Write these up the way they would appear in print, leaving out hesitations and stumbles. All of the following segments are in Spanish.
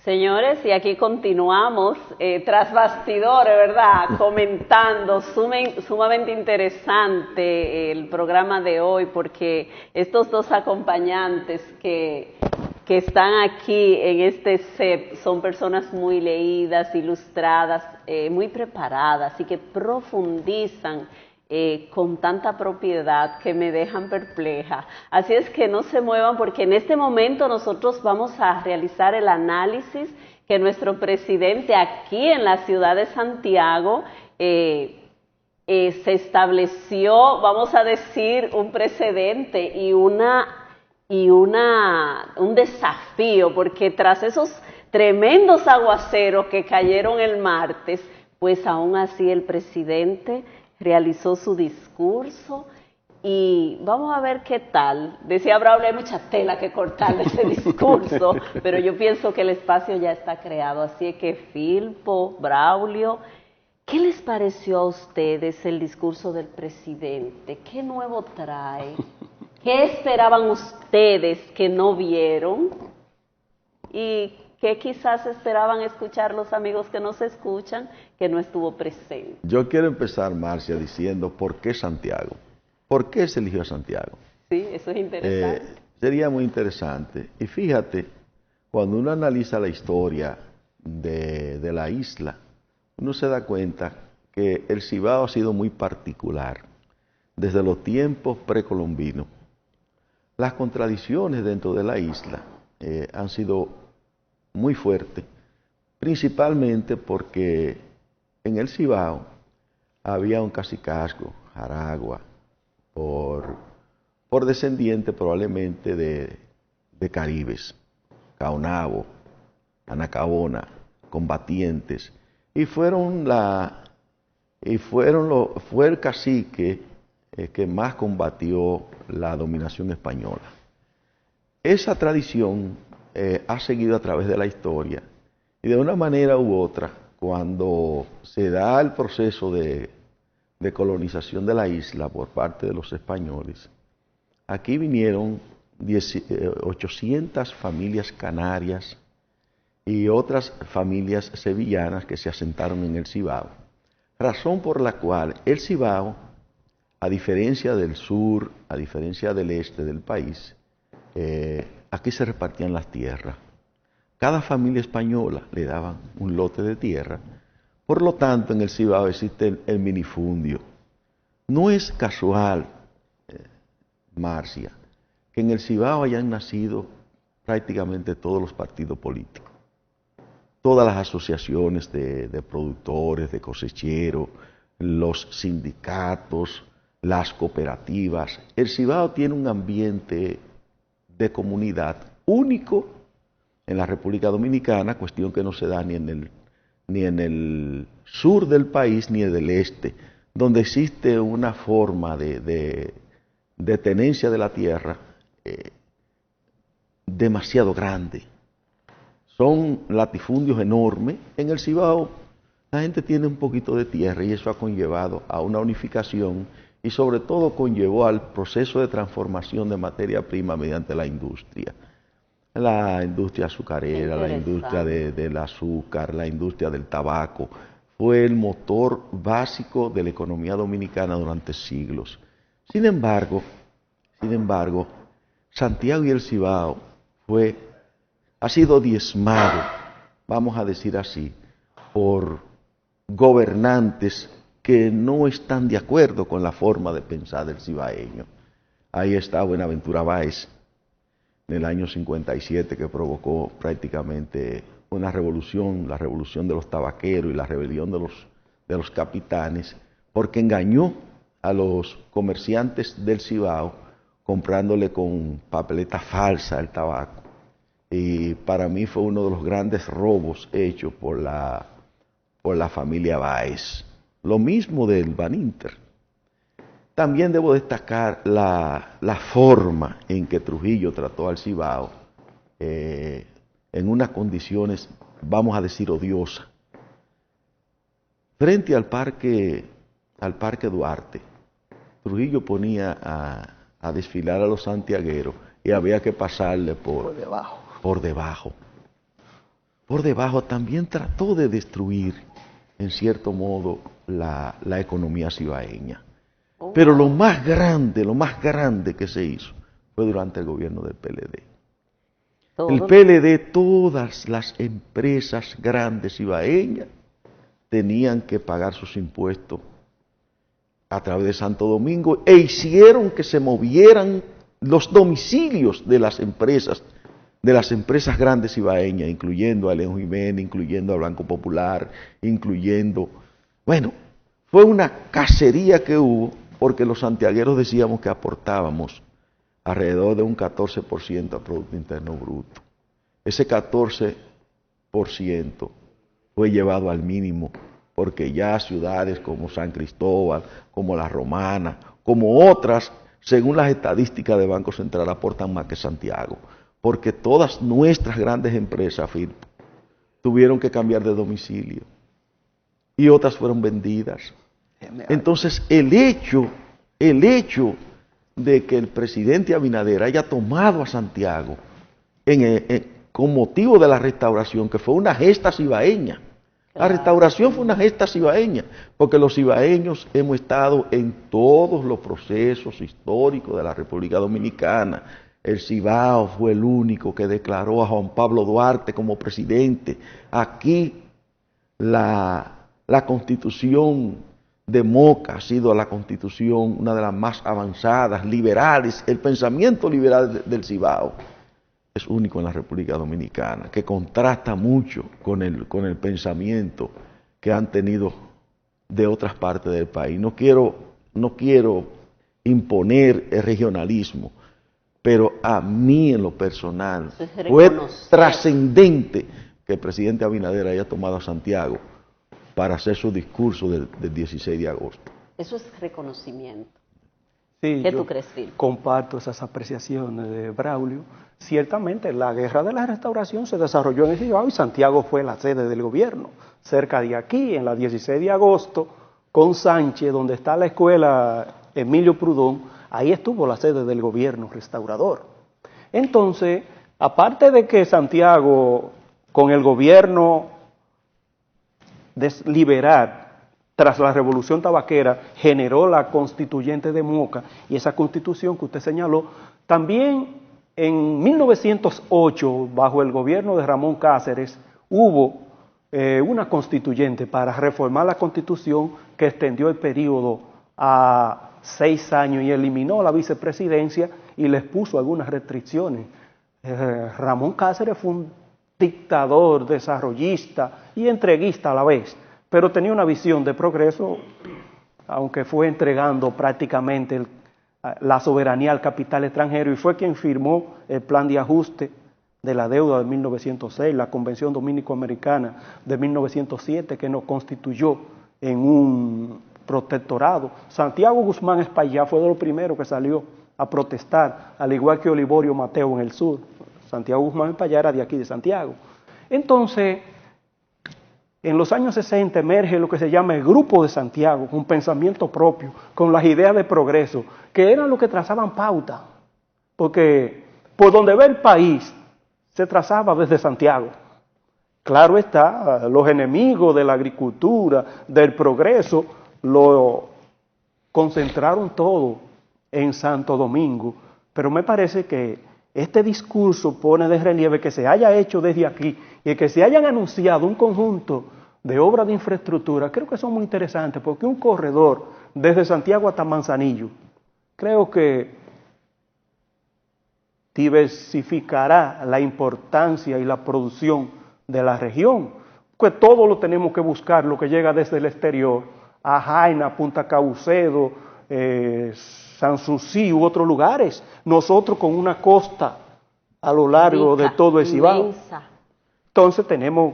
Señores, y aquí continuamos tras bastidores, ¿verdad? Comentando, sumamente interesante el programa de hoy, porque estos dos acompañantes que están aquí en este set son personas muy leídas, ilustradas, muy preparadas y que profundizan con tanta propiedad que me dejan perpleja. Así es que no se muevan, porque en este momento nosotros vamos a realizar el análisis que nuestro presidente aquí en la ciudad de Santiago se estableció, vamos a decir, un precedente y un desafío, porque tras esos tremendos aguaceros que cayeron el martes, pues aún así el presidente realizó su discurso y vamos a ver qué tal. Decía Braulio, hay mucha tela que cortar de ese discurso, pero yo pienso que el espacio ya está creado. Así que Filpo, Braulio, ¿qué les pareció a ustedes el discurso del presidente? ¿Qué nuevo trae? ¿Qué esperaban ustedes que no vieron? ¿Y qué quizás esperaban escuchar los amigos que nos escuchan, que no estuvo presente? Yo quiero empezar, Marcia, diciendo por qué Santiago. ¿Por qué se eligió Santiago? Sí, eso es interesante. Sería muy interesante. Y fíjate, cuando uno analiza la historia de la isla, uno se da cuenta que el Cibao ha sido muy particular desde los tiempos precolombinos. Las contradicciones dentro de la isla han sido muy fuertes, principalmente porque en el Cibao había un cacicazgo, Jaragua, por descendiente probablemente de caribes, Caonabo, Anacaona, combatientes, y fue el cacique que más combatió la dominación española. Esa tradición ha seguido a través de la historia, y de una manera u otra, cuando se da el proceso de colonización de la isla por parte de los españoles, aquí vinieron 800 familias canarias y otras familias sevillanas que se asentaron en el Cibao, razón por la cual el Cibao, a diferencia del sur, a diferencia del este del país, aquí se repartían las tierras. Cada familia española le daban un lote de tierra. Por lo tanto, en el Cibao existe el minifundio. No es casual, Marcia, que en el Cibao hayan nacido prácticamente todos los partidos políticos, todas las asociaciones de productores, de cosecheros, los sindicatos, las cooperativas. El Cibao tiene un ambiente de comunidad único en la República Dominicana, cuestión que no se da ni en el sur del país ni en el este, donde existe una forma de tenencia de la tierra demasiado grande. Son latifundios enormes. En el Cibao la gente tiene un poquito de tierra y eso ha conllevado a una unificación y sobre todo conllevó al proceso de transformación de materia prima mediante la industria azucarera, la industria del azúcar, la industria del tabaco. Fue el motor básico de la economía dominicana durante siglos. Sin embargo, Santiago y el Cibao ha sido diezmado, vamos a decir así, por gobernantes que no están de acuerdo con la forma de pensar del cibaeño. Ahí está Buenaventura Báez, en el año 57, que provocó prácticamente una revolución, la revolución de los tabaqueros y la rebelión de los capitanes, porque engañó a los comerciantes del Cibao comprándole con papeleta falsa el tabaco. Y para mí fue uno de los grandes robos hechos por la familia Báez. Lo mismo del Baninter. También debo destacar la forma en que Trujillo trató al Cibao en unas condiciones, vamos a decir, odiosas. Frente al Parque Duarte, Trujillo ponía a desfilar a los santiagueros y había que pasarle por debajo. por debajo también trató de destruir, en cierto modo, la economía cibaeña. Pero lo más grande que se hizo fue durante el gobierno del PLD. El PLD, todas las empresas grandes cibaeñas tenían que pagar sus impuestos a través de Santo Domingo e hicieron que se movieran los domicilios de las empresas grandes cibaeñas, incluyendo a León Jiménez, incluyendo a Banco Popular, bueno, fue una cacería que hubo porque los santiagueros decíamos que aportábamos alrededor de un 14% al Producto Interno Bruto. Ese 14% fue llevado al mínimo porque ya ciudades como San Cristóbal, como La Romana, como otras, según las estadísticas del Banco Central, aportan más que Santiago, porque todas nuestras grandes empresas, Firpo, tuvieron que cambiar de domicilio y otras fueron vendidas. Entonces, el hecho de que el presidente Abinader haya tomado a Santiago con motivo de la restauración, que fue una gesta cibaeña. La restauración fue una gesta cibaeña, porque los cibaeños hemos estado en todos los procesos históricos de la República Dominicana. El Cibao fue el único que declaró a Juan Pablo Duarte como presidente. Aquí la Constitución de Moca ha sido la Constitución, una de las más avanzadas, liberales. El pensamiento liberal del Cibao es único en la República Dominicana, que contrasta mucho con el pensamiento que han tenido de otras partes del país. No quiero imponer el regionalismo, pero a mí en lo personal fue trascendente que el presidente Abinader haya tomado a Santiago para hacer su discurso del 16 de agosto. Eso es reconocimiento. Sí, ¿Qué tú crees, Phil? Comparto esas apreciaciones de Braulio. Ciertamente, la guerra de la restauración se desarrolló en el Cibao y Santiago fue la sede del gobierno. Cerca de aquí, en la 16 de agosto, con Sánchez, donde está la escuela Emilio Prudón, ahí estuvo la sede del gobierno restaurador. Entonces, aparte de que Santiago, con el gobierno liberal, tras la Revolución Tabaquera, generó la Constituyente de Moca, y esa Constitución que usted señaló, también en 1908, bajo el gobierno de Ramón Cáceres, hubo una constituyente para reformar la Constitución que extendió el periodo a 6 años y eliminó la vicepresidencia y les puso algunas restricciones. Ramón Cáceres fue un dictador, desarrollista y entreguista a la vez, pero tenía una visión de progreso, aunque fue entregando prácticamente la soberanía al capital extranjero, y fue quien firmó el plan de ajuste de la deuda de 1906, la Convención Dominico-Americana de 1907, que nos constituyó en un protectorado. Santiago Guzmán Espaillá fue de los primeros que salió a protestar, al igual que Olivorio Mateo en el sur. Santiago Guzmán Espaillá era de aquí, de Santiago. Entonces, en los años 60 emerge lo que se llama el Grupo de Santiago, con pensamiento propio, con las ideas de progreso, que eran los que trazaban pauta, porque por donde ve el país se trazaba desde Santiago. Claro está, los enemigos de la agricultura, del progreso, lo concentraron todo en Santo Domingo, pero me parece que este discurso pone de relieve que se haya hecho desde aquí y que se hayan anunciado un conjunto de obras de infraestructura. Creo que son muy interesantes, porque un corredor desde Santiago hasta Manzanillo, creo que diversificará la importancia y la producción de la región, pues todo lo tenemos que buscar, lo que llega desde el exterior, a Jaina, Punta Caucedo, Sanssouci u otros lugares, nosotros con una costa a lo largo de todo el Cibao. Entonces tenemos,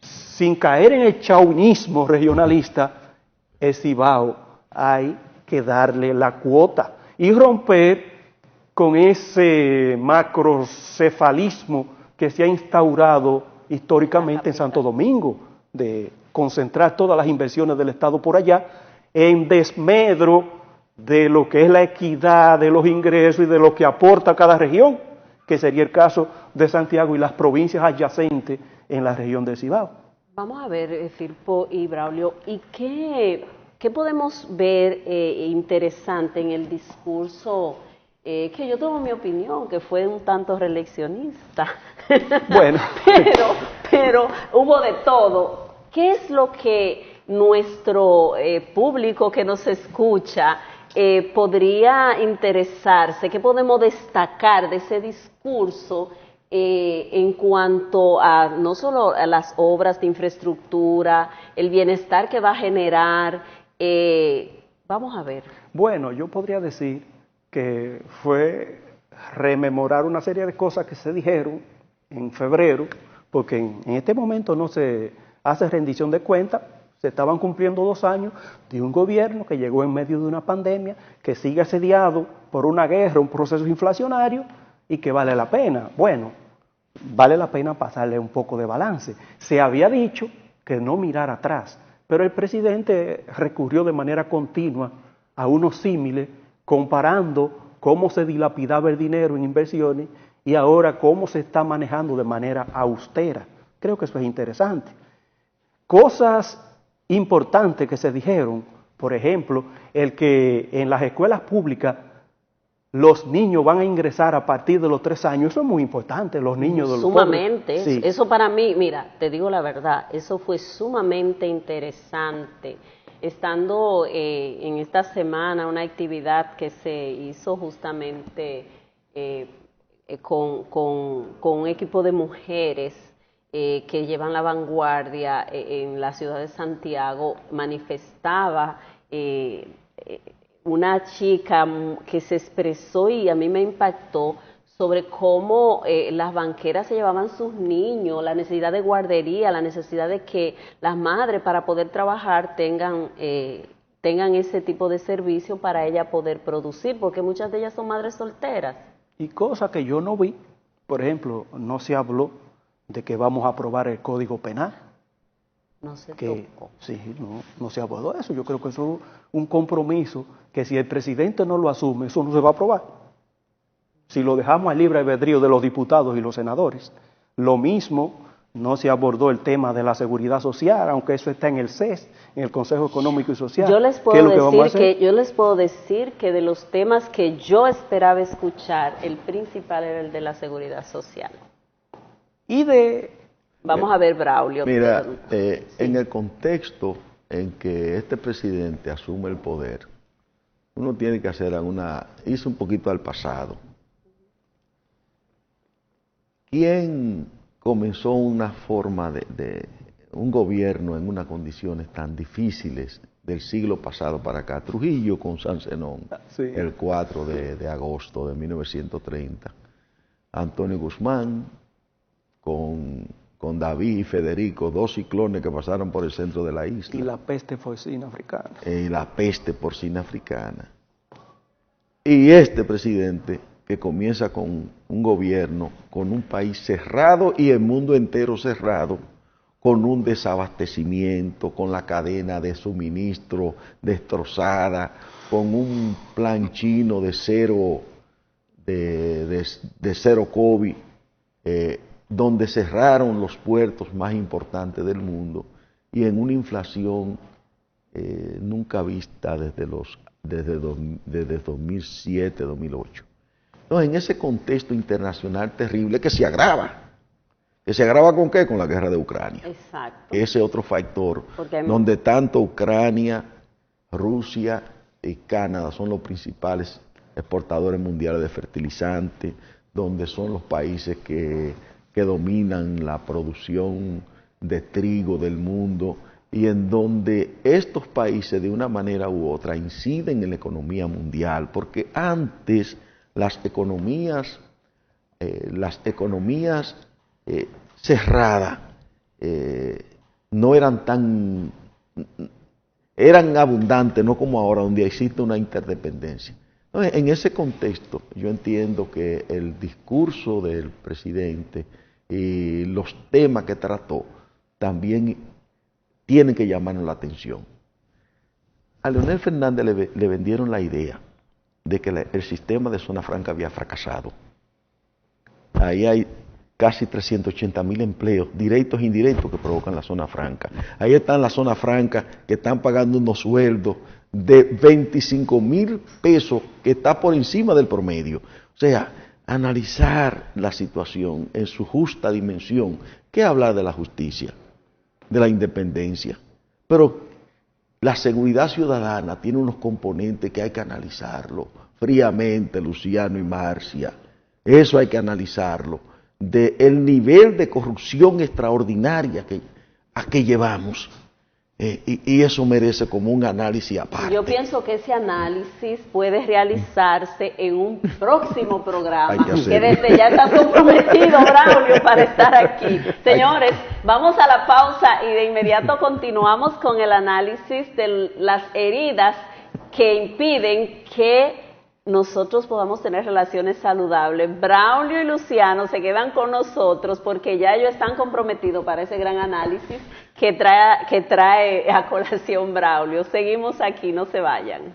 sin caer en el chauvinismo regionalista, el Cibao hay que darle la cuota y romper con ese macrocefalismo que se ha instaurado históricamente en Santo Domingo, de concentrar todas las inversiones del Estado por allá, en desmedro de lo que es la equidad de los ingresos y de lo que aporta cada región, que sería el caso de Santiago y las provincias adyacentes en la región del Cibao. Vamos a ver, Firpo y Braulio, ¿y qué podemos ver interesante en el discurso? Que yo tengo mi opinión, que fue un tanto reeleccionista. Bueno. pero hubo de todo. ¿Qué es lo que nuestro público que nos escucha podría interesarse? ¿Qué podemos destacar de ese discurso en cuanto a no solo a las obras de infraestructura, el bienestar que va a generar? Vamos a ver. Bueno, yo podría decir que fue rememorar una serie de cosas que se dijeron en febrero, porque en este momento no se hace rendición de cuentas. Se estaban cumpliendo 2 años de un gobierno que llegó en medio de una pandemia, que sigue asediado por una guerra, un proceso inflacionario, y que vale la pena. Bueno, vale la pena pasarle un poco de balance. Se había dicho que no mirar atrás, pero el presidente recurrió de manera continua a unos símiles, comparando cómo se dilapidaba el dinero en inversiones y ahora cómo se está manejando de manera austera. Creo que eso es interesante. Cosas importantes que se dijeron, por ejemplo, el que en las escuelas públicas los niños van a ingresar a partir de los 3 años, eso es muy importante, los niños de los sumamente, sí. Eso para mí, mira, te digo la verdad, eso fue sumamente interesante. Estando en esta semana una actividad que se hizo justamente con un equipo de mujeres que llevan la vanguardia en la ciudad de Santiago, manifestaba una chica que se expresó y a mí me impactó sobre cómo las banqueras se llevaban sus niños, la necesidad de guardería, la necesidad de que las madres para poder trabajar tengan ese tipo de servicio para ella poder producir, porque muchas de ellas son madres solteras. Y cosas que yo no vi, por ejemplo, no se habló de que vamos a aprobar el Código Penal. No se tocó. Sí, no se habló de eso. Yo creo que eso es un compromiso que si el presidente no lo asume, eso no se va a aprobar. Si lo dejamos al libre albedrío de los diputados y los senadores. Lo mismo, no se abordó el tema de la seguridad social, aunque eso está en el CES, en el Consejo Económico y Social. Yo les puedo decir que de los temas que yo esperaba escuchar, el principal era el de la seguridad social. Vamos a ver, Braulio. Mira, en el contexto en que este presidente asume el poder, uno tiene que hacer irse un poquito al pasado. ¿Quién comenzó una forma de un gobierno en unas condiciones tan difíciles del siglo pasado para acá? Trujillo con San Zenón, sí. El 4 de agosto de 1930. Antonio Guzmán con David y Federico, 2 ciclones que pasaron por el centro de la isla. Y la peste porcina africana. Y la peste porcina africana. Y este presidente que comienza con un gobierno, con un país cerrado y el mundo entero cerrado, con un desabastecimiento, con la cadena de suministro destrozada, con un plan chino de cero COVID, donde cerraron los puertos más importantes del mundo y en una inflación nunca vista desde 2007, 2008. Entonces, en ese contexto internacional terrible que se agrava. ¿Que se agrava con qué? Con la guerra de Ucrania. Exacto. Ese otro factor, donde tanto Ucrania, Rusia y Canadá son los principales exportadores mundiales de fertilizantes, donde son los países que dominan la producción de trigo del mundo y en donde estos países de una manera u otra inciden en la economía mundial, porque antes las economías cerradas no eran eran abundantes, no como ahora, donde existe una interdependencia. Entonces, en ese contexto, yo entiendo que el discurso del presidente y los temas que trató también tienen que llamarnos la atención. A Leonel Fernández le vendieron la idea de que el sistema de zona franca había fracasado. Ahí hay casi 380.000 empleos, directos e indirectos, que provocan la zona franca. Ahí están las zonas francas que están pagando unos sueldos de 25.000 pesos, que está por encima del promedio. O sea, analizar la situación en su justa dimensión. ¿Qué hablar de la justicia, de la independencia? Pero la seguridad ciudadana tiene unos componentes que hay que analizarlo fríamente, Luciano y Marcia. Eso hay que analizarlo. El nivel de corrupción extraordinaria a que llevamos. Y eso merece como un análisis aparte. Yo pienso que ese análisis puede realizarse en un próximo programa, que desde ya está comprometido Braulio para estar aquí. Señores, vamos a la pausa y de inmediato continuamos con el análisis de las heridas que impiden que nosotros podamos tener relaciones saludables. Braulio y Luciano se quedan con nosotros porque ya ellos están comprometidos para ese gran análisis que trae a colación Braulio. Seguimos aquí, no se vayan.